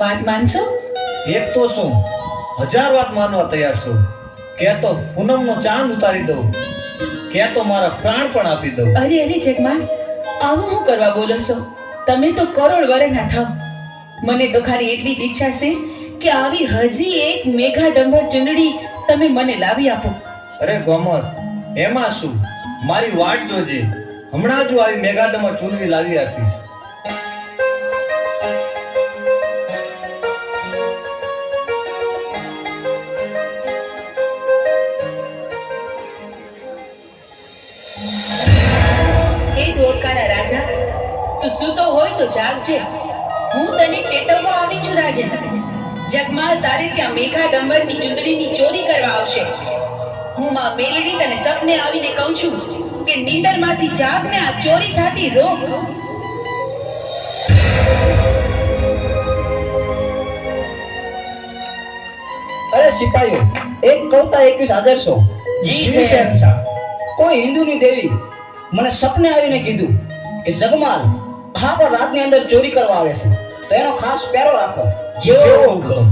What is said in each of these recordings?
વાત માનશો? એક તો શું, 1000 વાત માનવા તૈયાર છું. કે તો પૂનમનો ચાંદ ઉતારી દઉં, કે તો મારા પ્રાણ પણ આપી દઉં. અરે અરે જગમાલ, આવું હું કરવા બોલો છો? તમે તો કરોડ વરેના થાવ. મને તો ખાલી એટલી જ ઈચ્છા છે કે આવી હજી એક મેઘા ડંબર ચૂંદડી તમે મને લાવી આપો. અરે ગોમત, એમાં શું, મારી વાટ જોજે. હમણાં જ આવી મેઘા ડંબર ચૂંદડી લાવી આપીશ. એ દ્વારકાના રાજા, તું સૂતો હોય તો જાગજે. હું તને ચેતવવા આવી છું રાજન. જગમાલ તારે ત્યાં મેઘા ડંબરની ચૂંદડીની ચોરી કરવા આવશે. હું માં મેલડી તને સપને આવીને કહું છું કે નીંદરમાંથી જાગને આ ચોરી થતી રોક. અરે સિપાહીઓ, એક કવતા 21 હાજર છો. જી શહેનશાહ. કોઈ હિન્દુની દેવી મને સપને આવીને કીધું કે જગમાલ આ પર રાતની અંદર ચોરી કરવા આવે છે, તો એનો ખાસ પહેરો રાખો. જેવો હુકમ.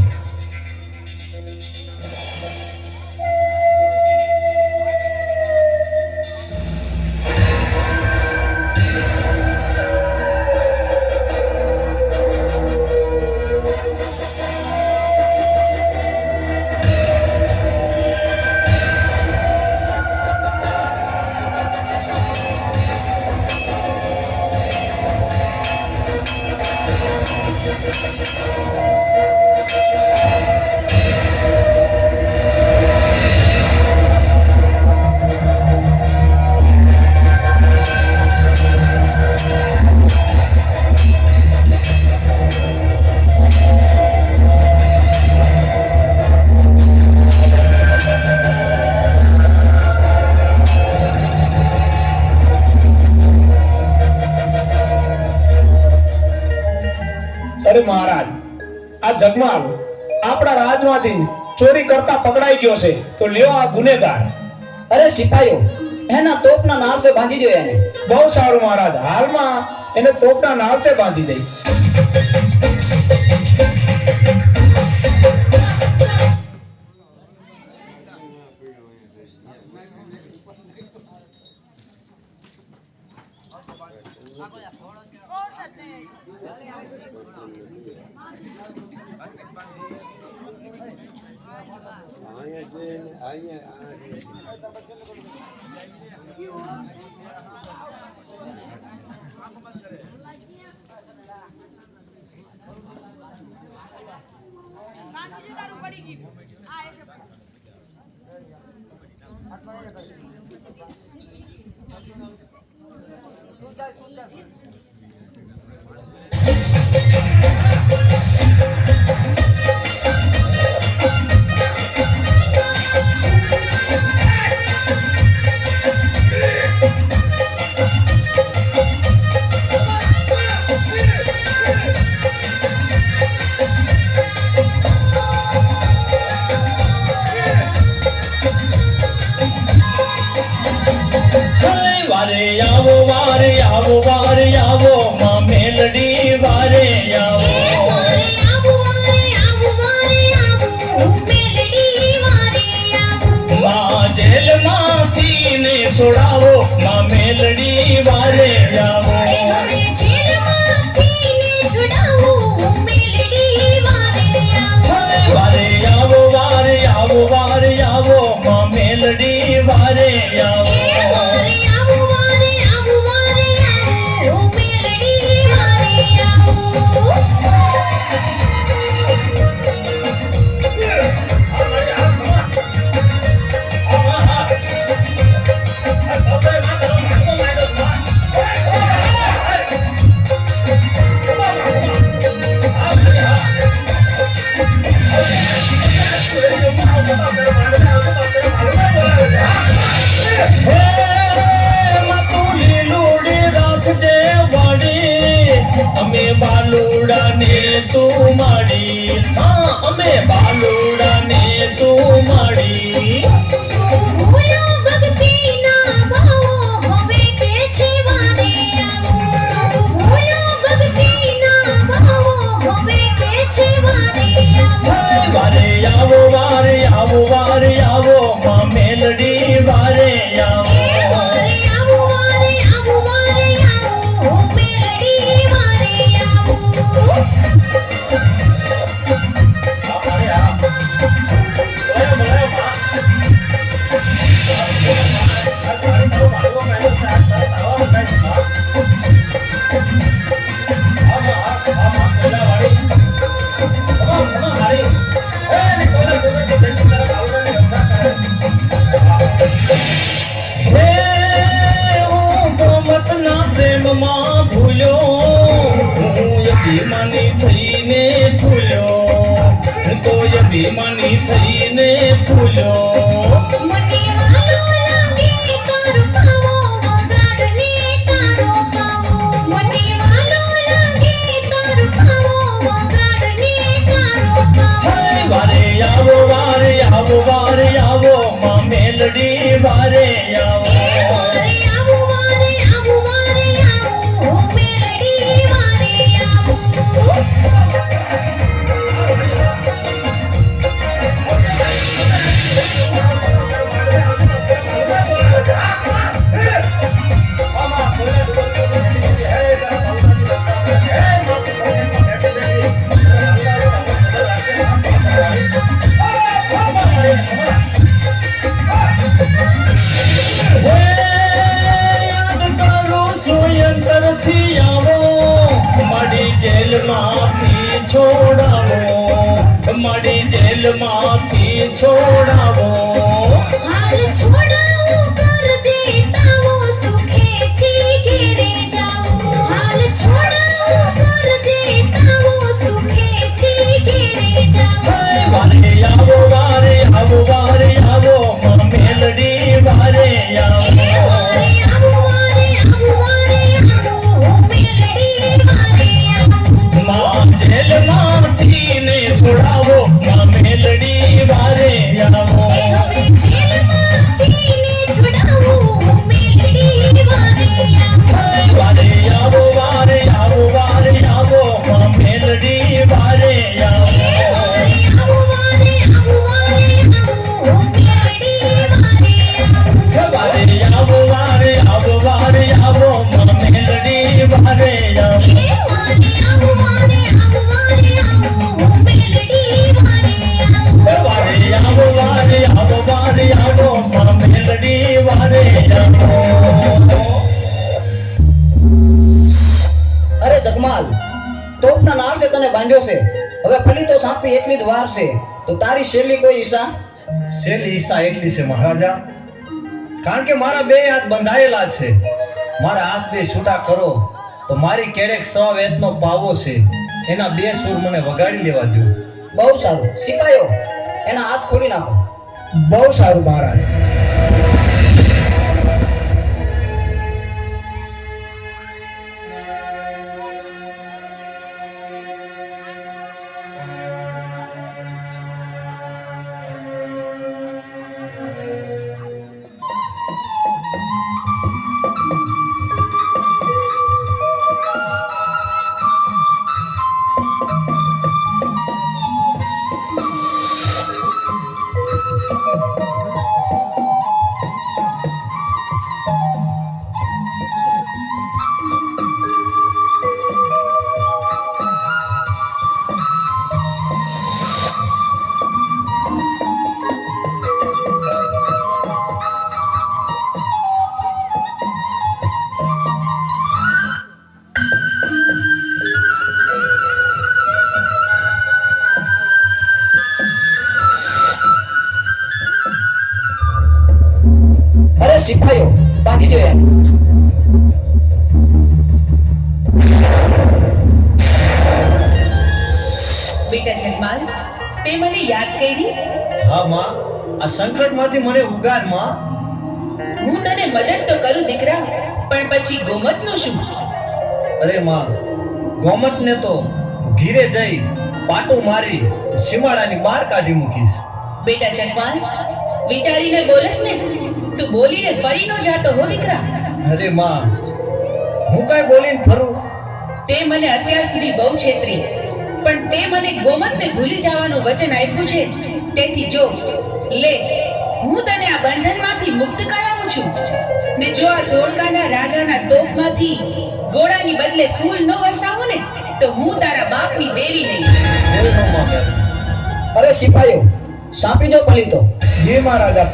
અરે મહારાજ, આ જગમાલ આપણા રાજમાંથી ચોરી કરતા પકડાઈ ગયો છે, તો લ્યો આ ગુનેગાર. અરે સિપાહીઓ, એના તોપના નાળસે બાંધી દો એને. બહુ સારું મહારાજ, હાલમાં એને તોપના નાળસે બાંધી દઈ. વારે આવો માં મેલડી વારે આવો. માં જેલમાંથી ને છોડાવો માં મેલડી વારે આવો. વારે આવો માં મેલડી વારે આવો. અમે બાલુડા ને તું માડી, હા અમે બાલુડા ને તું માડી. તું ભૂલ્યો ભક્તિ ના ભાવો હવે કે છે વારે આવો. તું ભૂલ્યો ભક્તિ ના ભાવો હવે કે છે વારે આવો માં મેલડી વારે આવો એ વારે આવું વારે આવું વારે આવું મેલડી વારે આવું હે હું ગોમતના પ્રેમમાં ભૂલ્યો હું અભિમાની થઈને ભૂલ્યો હું તો અભિમાની થઈને ભૂલ્યો મને વાલો લાગે તારો પાવો વગાડને તારો પાવો મને વાલો લાગે તારો પાવો વગાડને તારો પાવો હે વારે આવો વારે આવો વારે આવો માં મેલડી વારે આવો એ વારે આવું વારે આવું વારે આવું મેલડી વારે આવું હે યાદ કરું છું અંતરથી આવો મારી જેલમાંથી છોડાવો મારી જેલમાંથી છોડાવો હાલ છોડાવું કરજે તાવો સુખેથી ઘેરે જાવો હાલ છોડાવું કરજે તાવો સુખેથી ઘેરે જાવો હે વારે આવો વારે આવો વારે આવો માં મેલડી વારે આવો એ વારે આવું વારે આવું વારે આવું મેલડી વારે આવું માં જેલમાંથી ને છોડાવો માં મેલડી વારે આવો એ હવે જેલમાંથી ને છોડાવું મેલડી વારે આવું વારે આવો વારે આવો વારે આવો માં મેલડી વારે આવો એ વારે આવું વારે આવું વારે આવું મેલડી વારે આવું વારે આવો વારે આવો વારે આવો માં મેલડી વારે આવો એ વારે આવું વારે આવું વારે આવું મેલડી વારે આવું વારે આવો વારે આવો વારે આવો માં મેલડી વારે આવો અરે જગમાલ તોપના નાળ છે તને બાંધ્યો છે હવે ફલી તો સાંપી એકલી જ વાર છે તો તારી શેલી કોઈ ઈશા શેલી ઈચ્છા એટલી છે મહારાજા કારણ કે મારા બે હાથ બંધાયેલા છે મારા હાથ બે છૂટા કરો તો મારી કેડેક સવા વેતનો પાવો છે એના બે સૂર મને વગાડી લેવા દો બહુ સારું સિપાઈઓ એના હાથ ખોલી નાખો બહુ સારું મહારાજ સિપાઈઓ બાંધી દો યાર. બેટા જગમાલ, તે મને યાદ કરી? હા માં, આ સંકટમાંથી મને ઉગાર માં. હું તને મદદ તો કરું દીકરા, પણ પછી ગોમતનું શું? અરે માં, ગોમતને તો ઘીરે જઈ પાટું મારી સીમાડાની બહાર કાઢી મૂકીશ. બેટા જગમાલ, વિચારીને બોલસ ને, તું બોલીને ફરી ન જાતો હો દીકરા. અરે માં, હું કાંઈ બોલીને ફરું? તે મને અત્યાર સુધી બહુ છેતરી, પણ તે મને ગોમતને ભૂલી જવાનું વચન આપ્યું છે. તેથી જો લે, હું તને આ બંધનમાંથી મુક્ત કરાવું છું. ને જો આ ધોળકાના રાજાના તોપમાંથી ગોળાની બદલે ફૂલ ન વરસાવું ને તો હું તારા બાપની દેવી નહીં. જય હો માં મેલડી. અરે સિપાહીઓ, સાંપી દો પલીતો. જી મહારાજા.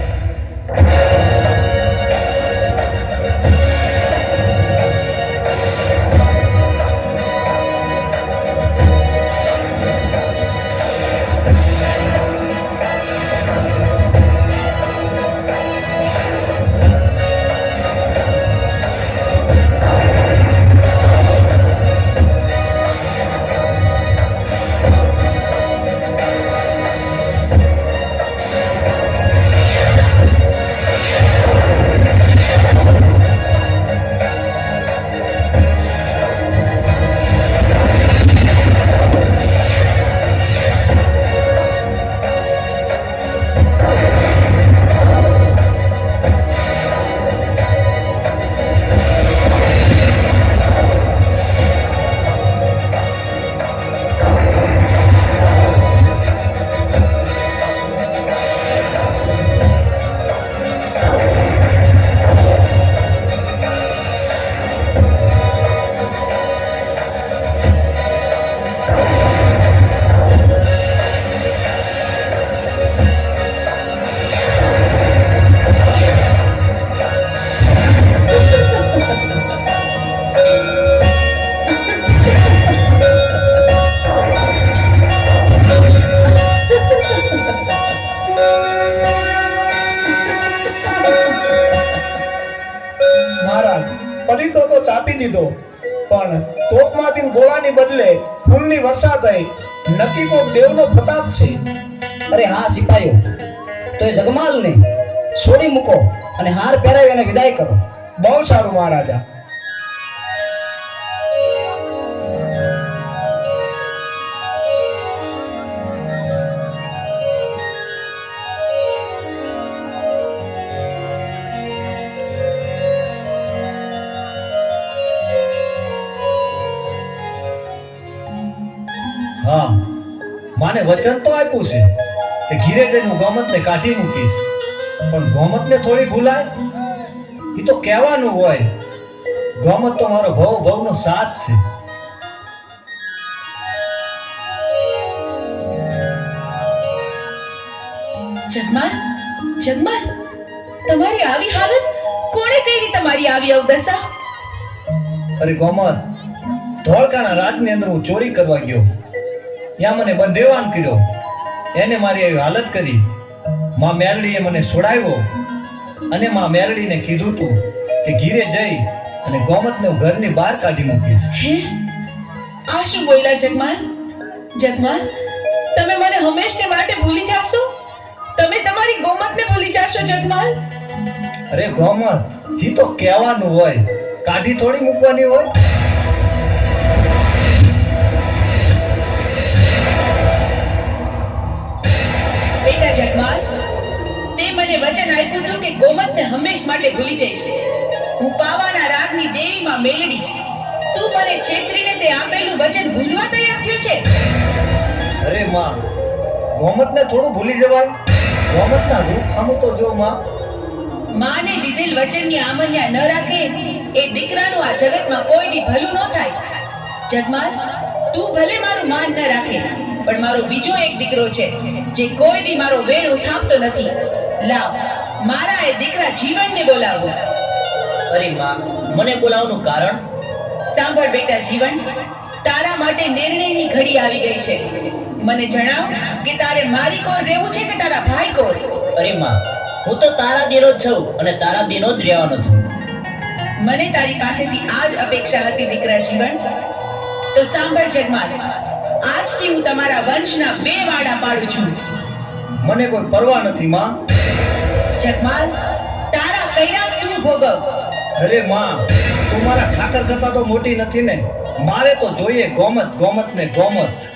મહારાજ, પલિતો તો ચાપી દીધો, પણ તોપમાંથી ગોળાની બદલે ફૂલની વર્ષા થઈ. નક્કી કોક દેવનો પ્રતાપ છે. અરે હા સિપાહીઓ, તો એ જગમાલને છોડી મૂકો અને હાર પહેરાવી અને વિદાય કરો. બહુ સારું મહારાજા. હા, માને વચન તો આપ્યું છે કે ઘીરે જઈને હું ગોમતને કાઢી મૂકીશ, પણ ગોમતને થોડી ભૂલાય? એ તો કહેવાનું હોય. ગોમત તો મારો ભવનો સાથ છે. જગમાલ, જગમાલ, તમારી આવી હાલત કોણે કરી? તમારી આવી અવદશા? અરે ગોમત, ધોળકાના રાજની અંદર હું ચોરી કરવા ગયો, ત્યાં મને બંધેવાન કર્યો, એને મારી આવી હાલત કરી. માં મેલડીએ મને છોડાવ્યો અને માં મેલડીને કીધું તું કે ઘીરે જઈ અને ગોમતને હું ઘરની બહાર કાઢી મૂકીશ. હે, આ શું બોલ્યા જગમાલ? જગમાલ, તમે મને હંમેશને માટે ભૂલી જાશો? તમે તમારી ગોમતને ભૂલી જાશો જગમાલ? અરે ગોમત, ઈ તો કહેવાનું હોય, કાઢી થોડી મૂકવાની હોય. બેટા જગમાલ, તે મને વચન આપ્યું હતું કે ગોમતને હંમેશ માટે ભૂલી જઈશ. હું પાવાના રાગની દેવીમાં મેલડી. તું મને છેતરીને તે આપેલું વચન ભૂલવા તૈયાર થયો છે? અરે માં, ગોમતને થોડું ભૂલી જવાય? ગોમતના રૂપ સામું તો જો માં. માને દીધેલ વચનની આમન્યા ન રાખે એ દીકરાનું આ જગતમાં કોઈ દી ભલું ન થાય. જગમાલ, તું ભલે મારું માન ન રાખે, પણ મારો બીજો એક દીકરો છે જે કોઈ દી મારો વેણ ઉથાપતો નથી. લાવ, મારા એ દીકરા જીવનને બોલાવો. અરે માં, મને બોલાવવાનું કારણ? સાંભળ બેટા જીવન, તારા માટે નિર્ણયની ઘડી આવી ગઈ છે. મને જણાવ કે તારે મારી કોર રહેવું છે કે તારા ભાઈ કોર? અરે માં, હું તો તારા દિનો જ છું અને તારા દિનો જ રહેવાનો છું. મને તારી પાસેથી આ જ અપેક્ષા હતી દીકરા જીવન. તો સાંભળ જગમાલ, આજથી હું તમારા વંશના 2 વાડા પાડું છું. મને કોઈ પરવા નથી માં. જગમાલ, તારા કૈરાક તું ભોગવ. અરે માં, તું મારા ઠાકર કરતા તો મોટી નથી ને. મારે તો જોઈએ ગોમત, ગોમત ને ગોમત.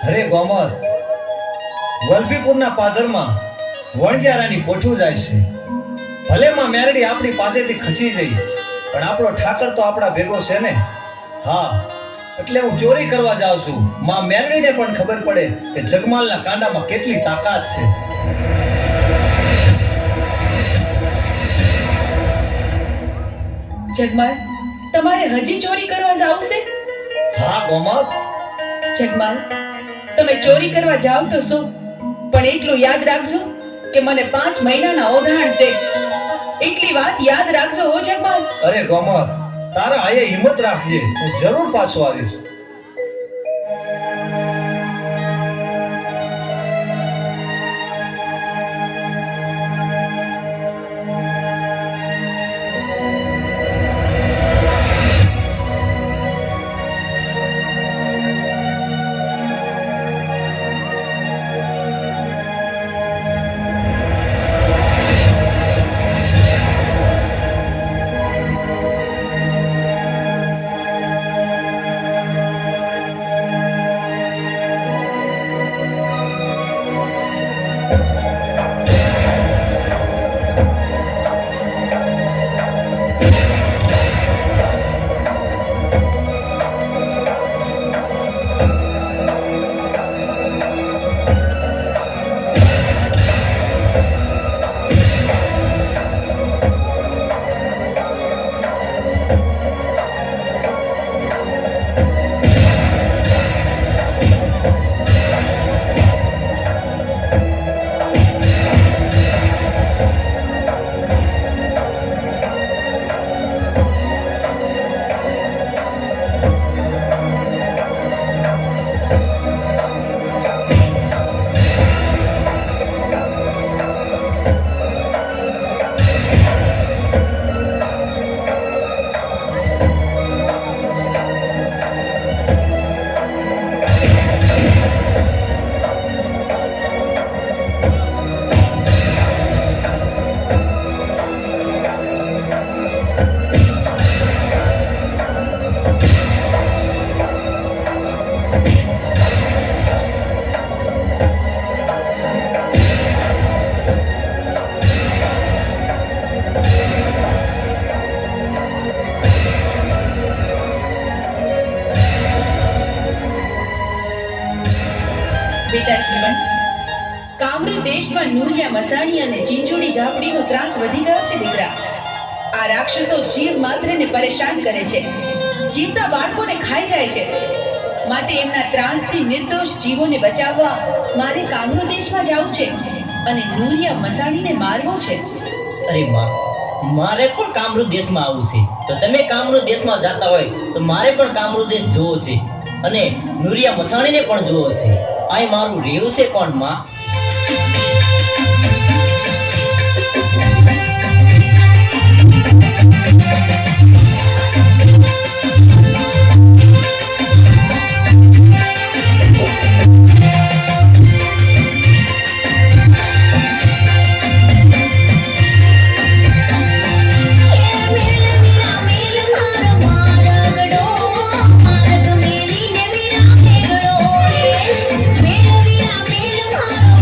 અરે ગોમત, વલભીપુરના પાદરમાં વણજારાની પોઠું જાય છે. ભલે માં મેરડી આપણી પાસેથી ખસી જઈ, પણ આપણો ઠાકર તો આપણા ભેગો છે ને. હા, એટલે હું ચોરી કરવા જાઉં છું. માં મેરડીને પણ ખબર પડે કે જગમાલના કાંડામાં કેટલી તાકાત છે. જગમાલ, તમારે હજી ચોરી કરવા જાવ છે? હા ગોમત, જગમાલ, તમે ચોરી કરવા જાવ તો શું, પણ એટલું યાદ રાખજો કે મને 5 મહિનાના ઓઘાણ છે. એટલી વાત યાદ રાખજો હો જગમાલ. અરે ગોમત, તારા આયે હિંમત રાખજે, હું જરૂર પાછો આવીશ. બેટા જીવન, કામરૂ દેશમાં નૂરિયા મસાણી અને ચીંચુડી ઝાપડીનો ત્રાસ વધી ગયો છે દીકરા. આ રાક્ષસો જીવ માત્રને પરેશાન કરે છે, જીવતા બાળકોને ખાઈ જાય છે. માટે એમના ત્રાસથી નિર્દોષ જીવોને બચાવવા મારે કામરૂ દેશમાં જવું છે અને નૂરિયા મસાણીને મારવો છે. અરે માં, મારે પણ કામરૂ દેશમાં આવવું છે. તો તમે કામરૂ દેશમાં જતા હોય તો મારે પણ કામરૂ દેશ જોવો છે અને નૂરિયા મસાણીને પણ જોવો છે. આ મારું રહેવું છે કોણ માં? મારગ મેલીને વીરા મેઘડો રે મેલ વીરા મેલ મારો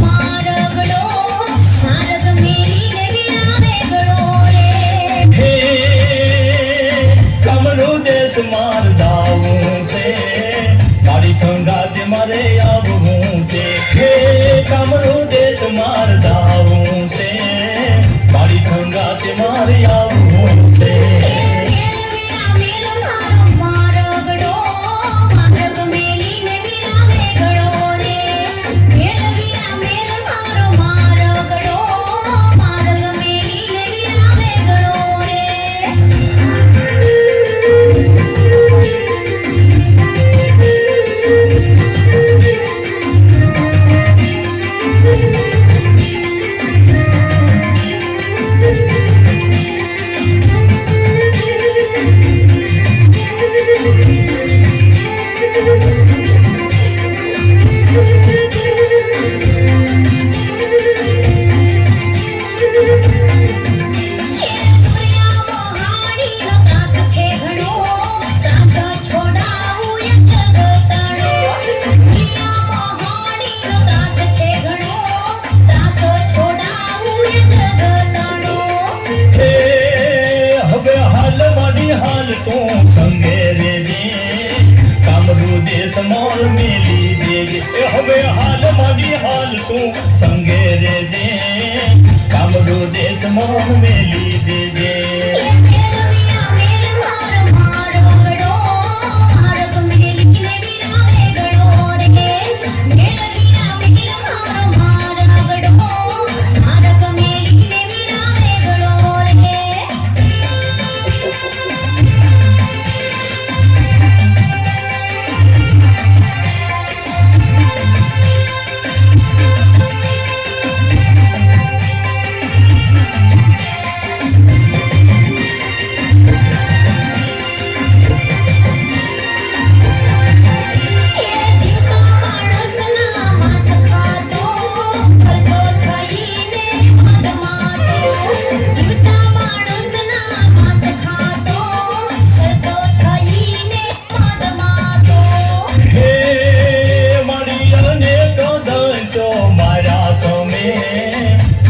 હાલ તું સંગે રેજે કામરૂ દેશ મોર મેલી દેજે એ હવે હાલ મારી હાલ તું સંગે રેજે કામરૂ દેશ મોર મેલી દેજે મેલવીરા મેલ માર માર વગડો મારક મેલીને વિરાવે ગડો રે મેલવીરા મેલ માર માર વગડો મારક મેલીને વિરાવે ગડો રે જીવતા માણસના માંસ ખાતો ભલો થઈને મદમાતો જીવતા માણસના માંસ ખાતો ભલો થઈને મદમાતો હે મારી અનેક દંતો મારા તમે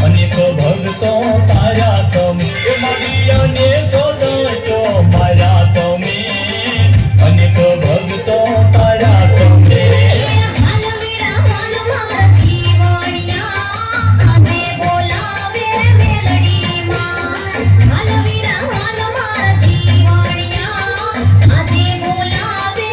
અનેક ભક્તો તારા તમે હે મારી અનેક દંતો મારા તમે અનેક ભક્તો તારા તમે હાલવીરા હાલ મારા જીવણિયા આજે બોલાવે મેલડીમાં હાલવીરા હાલ મારા જીવણિયા આજે બોલાવે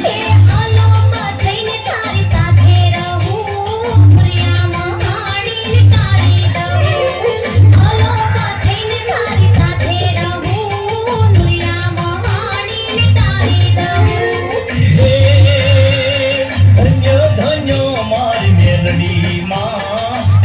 એ આલોક થઈને તારી સાથે રહું પ્રિયા મહાણીને તારી દઉં આલોક થઈને તારી સાથે રહું પ્રિયા મહાણીને તારી દઉં હે ધન્ય ધન્ય મારી મેલડીમાં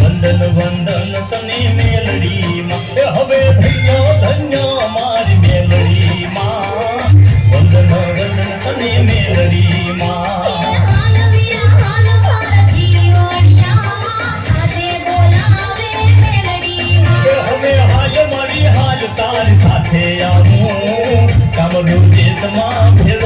વંદન વંદન તને મેલડીમાં એ હવે ધન્ય ધન્ય મારી મેલડીમાં વંદન વંદન તને મેલડીમાં હાલવીરા હાલ મારા જીવણિયા આજે બોલાવે મેલડીમાં એ હવે હાલ મારી હાલ તારી સાથે આવું કામરૂ દેશમાં ભેળ